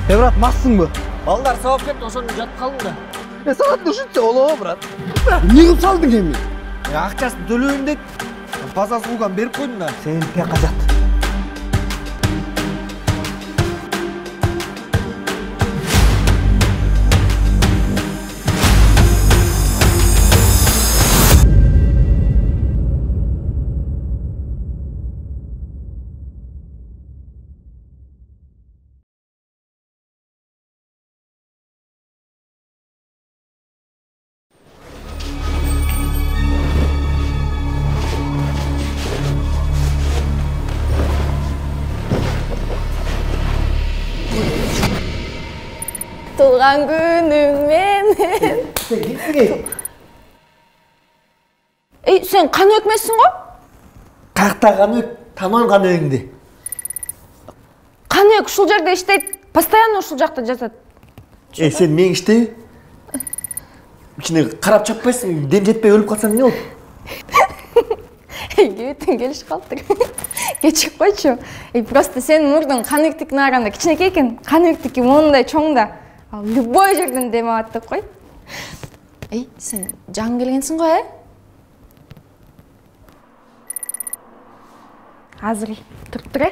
Брат, массың Балдар сабап кетті, ошоны жатып қалдың да. Сағат düşünse olo, брат. Не қылып салдың еме? Ақшасын төлөйін дед. Базасы қуған беріп қойдың да. Сенің пек қажат. Туған күнің менен. Сен кетсің Сен қан өкмесің ғой? Қақта қан өк, таман қан өңді. Қан өк ұшыл жерде іштейді, постоянно ұшыл жақта жатады. Сен мен іште? Ішіне қарап чаппайсың, дем жетпей өліп қалсам не ол? Кебеттен келіш қалдық. Кечік қойшы. Просто сен мұрдың қан өктікін аранда кішінеке екен, қан өктікі ондай чоңда. Ал любой жерден дем аттық қой. Сен жан келгенсің ғой, Азыр тұрып тұр,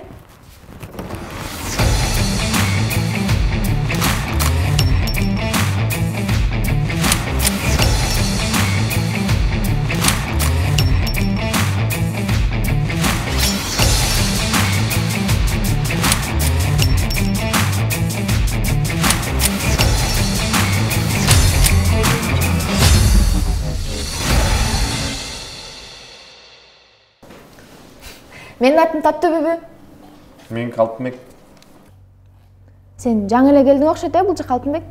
Менің атым Татты бөбі. Мен Алтынбек. Сен жаңы эле келдің окшойт, бұл жақ Алтынбек?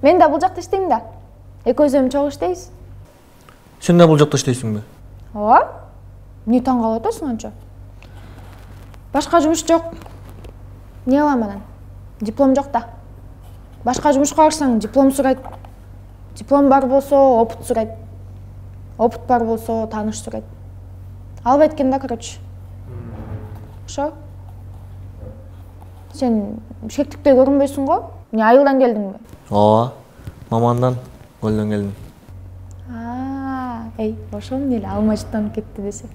Мен да бұл жақта іштеймін да. Экөөзөм чоң іштейбиз. Сен де бұл жақта іштейсің бе? Не таң қалып атасың анча? Башқа жұмыс жоқ. Не алам анан? Диплом жоқ да. Башқа жұмысқа барсаң, диплом сұрайды. Диплом бар болсо, опыт сұрайды. Опыт бар болсо, таныш сұрайды. Алып айткен да, короче. Шо? Сен шектікте көрінбейсің ғой? Не айылдан келдің бе? Мамандан, көлден келдім. Ошон эле алмачтанып кетти десе.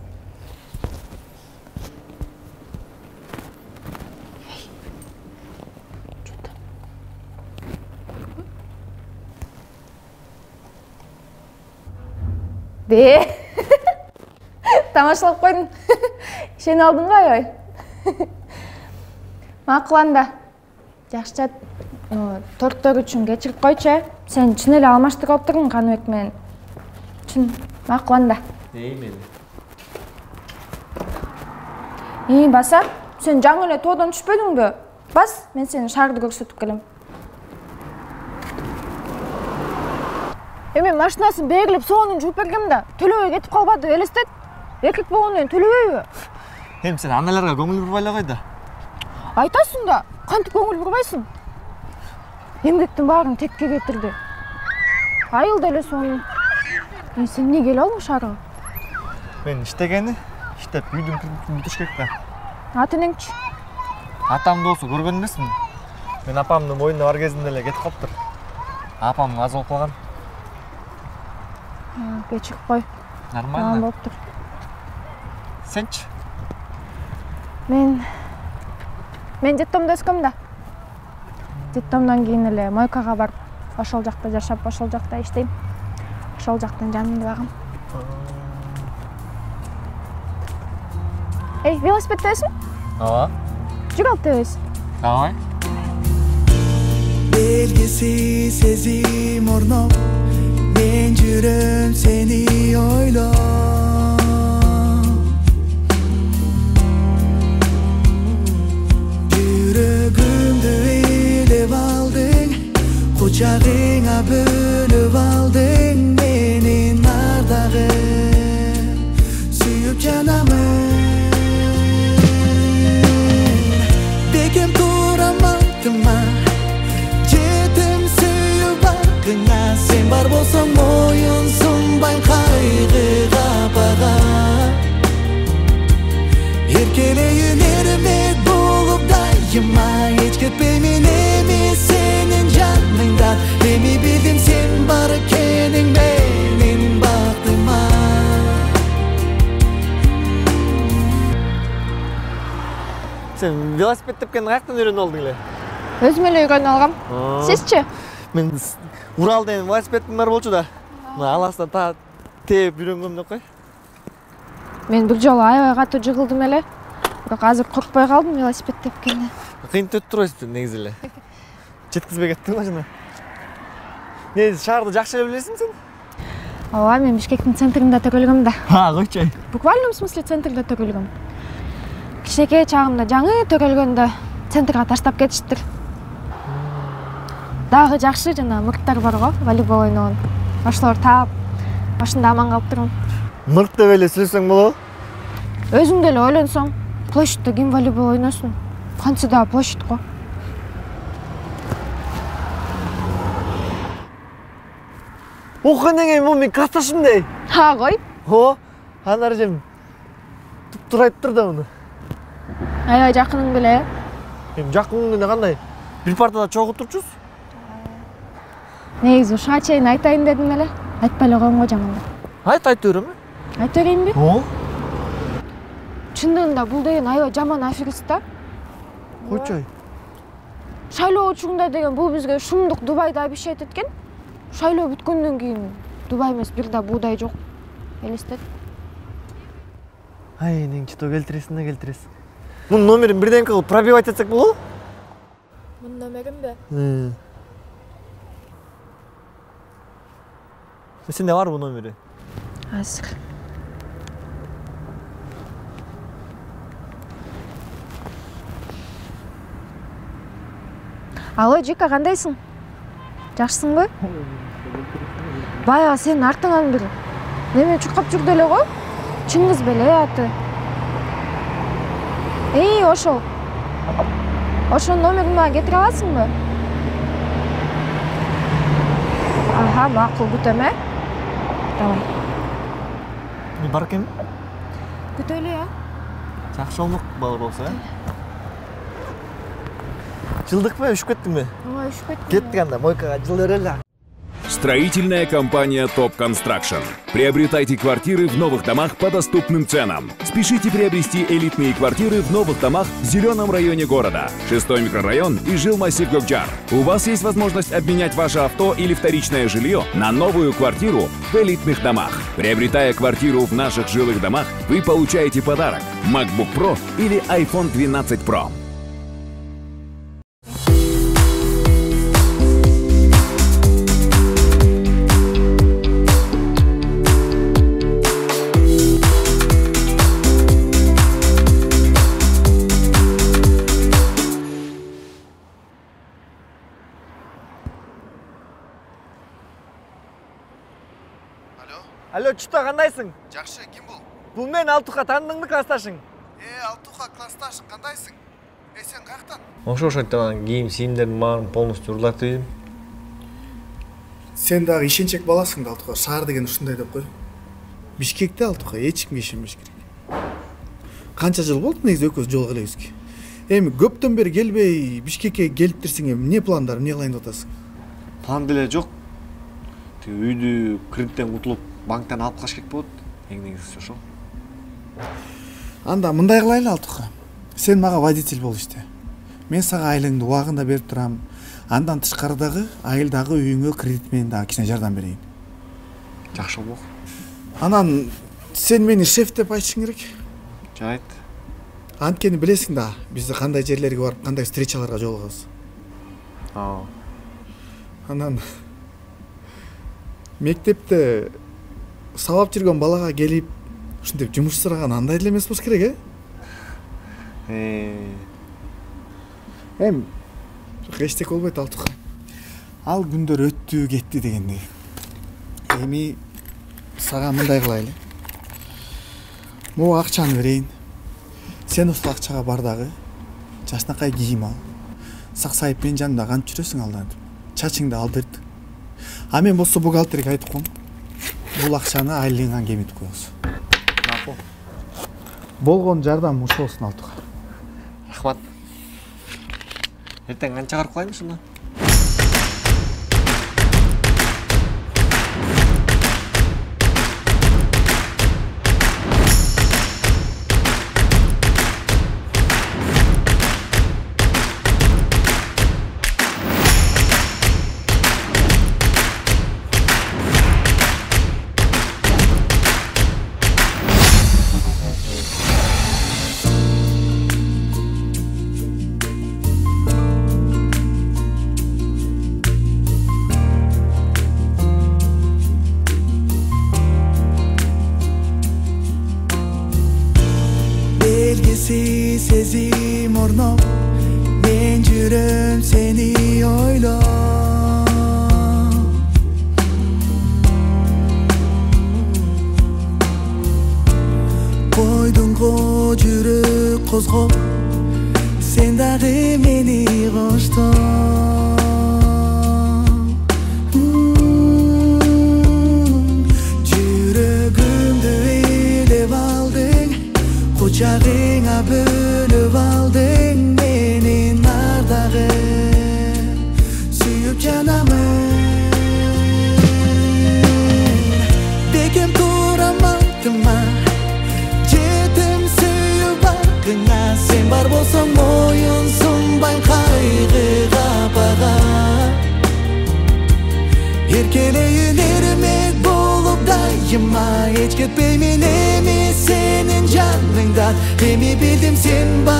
Тамашалап қойдың. Сен алдың ғой, ой. Мақұл анда. Жақсы, торттор үшін кечіріп қойшы. Сен чын эле алмаштырып алып тұрдың Қаныбек менен. Чын, мақұл анда. Мені? Баса, сен жаңы эле тоодон түшпөдүң бе? Бас, мен сени шаарды көрсөтүп келем. Мен машинасын бегилип соонун жууп бергем да, төлөбөй кетип калбады, элестет. Эркек болгондон төлөбөйбү? Сен аналарга көңүл бурбай эле кой да. Айтасың да, кантип көңүл бурбайсың? Эмгектин баарын текке кетирди. Айылда эле сонун. Сен эмне келип алдың шаарга? Мен иштегени, иштеп үйдүн кирпичин бүтүш керек да. Аты эмнеңчи? Атамды болсо көргөн эмесмин. Мен апамдын моюнда бар кезинде эле кетип калыптыр. Апам аз болуп калган. Кечирип кой. Нормально. Болуптур. Сенчи? Мен детдомдо өскөм да. Детдомдон кийин эле мойкага барып, ошол жакта жашап, ошол жакта иштейм. Ошол жактын жанында багам. Велосипеддесиң? Ооба. Жүр алып тебесиң? Давай. Belgisiz sezim ornop, men жүрөм seni ойлоп. Жүрөгүмдү ээлеп алдың, кучагыңа бөлүп алдың, менин ардагым, сүйүп жанамын. Бекем турам артыма, жетим сүйүп аркыңа, сен бар болсоң моюн сунбайм кайгыга бага. Эркелейин эрмек Sen велосипед тепкенди каяктан үйрөнүп алдың эле? Өзүм эле үйрөнүп алгам. Сизчи? Мен Урал деген велосипедим бар болчу да. Аластан та тээп үйрөнгөм деп кой. Мен бир жолу аябай катуу жыгылдым эле. Бирок азыр коркпой калдым велосипед тепкенде. Кыйынтып турбайсың негизи эле. Жеткизбей кеттиң машина. Негизи шаарды жакшы эле билесиң сен? Ооба, мен Бишкектин центринде төрөлгөм да. Койчу. В буквальном смысле центрде төрөлгөм. Кичинекей чагымда жаңы төрөлгөндө центрге таштап кетиштир. Дагы жакшы жана мырттар бар го, волейбол ойногон. Ошолор таап, ошондо аман калып тургам. Мырт деп эле сүйлөсөң болобу? Өзүң деле ойлонсоң, площадьта ким волейбол ойносун? Кантсе да площадь го. Окуган эми мен классташымдай. Кой. О, анар жем туп-тура айтып да муну. Аябай жакының беле. Эми жакын эле кандай? Бир партада чогуп турчубуз. Негизи ушуга чейин айтайын дедим эле. Айтпай эле койгонго жаман. Айтып беремби? Айтып берейинби? О. Чындыгында бул деген аябай жаман аферист да. Койчу. Шайлоо учугунда деген бул бизге шумдук Дубайды обещать эткен. Шайлоо бүткөндөн кийин Дубай эмес бир да буудай жок. Элестет. Ай, нең чито келтиресиң да келтиресиң. Мунун номерин бирденке кылып пробивать этсек болобу? Мунун номеринби? Сенде бар бу номери? Азыр. Алло, Жика, кандайсың? Жакшысыңбы? Баягы сенин артыңан бир неме чуркап жүрдү эле го? Чыңгыз беле аты. Ошол. Ошонун номерин мага кетире аласыңбы? Аха, макул, күтөм, Давай. Мен бар экенби? Күтөлү, Жакшы болмок балдар болсо, Жылдыкпы, үшүп кеттиңби? Ооба, үшүп кеттим. Кеттик анда, мойкага жыл берели. Строительная компания Top Construction. Приобретайте квартиры в новых домах по доступным ценам. Спешите приобрести элитные квартиры в новых домах в зеленом районе города. 6-й микрорайон и жилмассив Гокджар. У вас есть возможность обменять ваше авто или вторичное жилье на новую квартиру в элитных домах. Приобретая квартиру в наших жилых домах, вы получаете подарок MacBook Pro или iPhone 12 Pro. Алло, Чито, кандайсың? Жакшы, ким бул? Бул мен Алтука, таандыңбы классташың? Алтука, классташың, кандайсың? Сен каяктан? Ошоntон кийим, кийимдердин баарын полностью урлатып ийдим. Сен дагы ишенчек баласың да, Алтука. Шаар деген ушундай деп кой. Бишкекте, Алтука, эч кимге ишенбеш керек. Канча жыл болду негизи экөөбүз жолуга элебизги. Эми көптөн бери келбей Бишкекке келип турсуң, эми эмне пландар, эмне кылайын деп атасың? План деле жок. Тиги үйдү кредиттен кутулуп, банктан алып калыш керек болот. Эң негизгиси ошол. Анда мындай кылайлы, Алтука. Сен мага водитель бол иште. Мен сага айлыңды убагында берип турам. Андан тышкарыдагы айылдагы үйүңө кредит менен дагы кичине жардам берейин. Жакшы болмок. Анан сен мени шеф деп айтышың керек. Жайт. Анткени билесиң да, биз кандай жерлерге барып, кандай встречаларга жолугабыз. Анан мектепте сабап жүргөн балага келип, ушинтип жумуш сураган андай эле эмес болуш керек, Эми эчтеке болбойт, Алтука. Ал күндөр өттү, кетти дегендей. Эми сага мындай кылайлы. Могу акчаны берейин. Сен ушул акчага бар дагы жашнакай кийим ал. Саксайып менин жанымда кантип жүрөсүң алдан. Чачыңды алдырт. А мен болсо бухгалтерге айтып коем. Бул акчаны айлыгыңан кемитип коебуз. Макул. Болгон жардам ушул болсун, Алтука. Рахмат. Эртең канча карып калайын ушуну? сезим орноп, мен жүрөм сени ойлоп. Койдуңго жүрөк козгоп, сен дагы мени коштоп. Жүрөгүмдү ээлеп алдың, кучагыңа бөлүп алдың, мени нардагы сүйүп жанамын. Бекем турам артыма, жетим сүйүп аркыңа, сен бар болсоң моюн сунбайм кайгыга бага. Эркелейин эрмек болуп дайыма, эч кетпеймин эми сенин жаныңдан. Эми билдим сен бар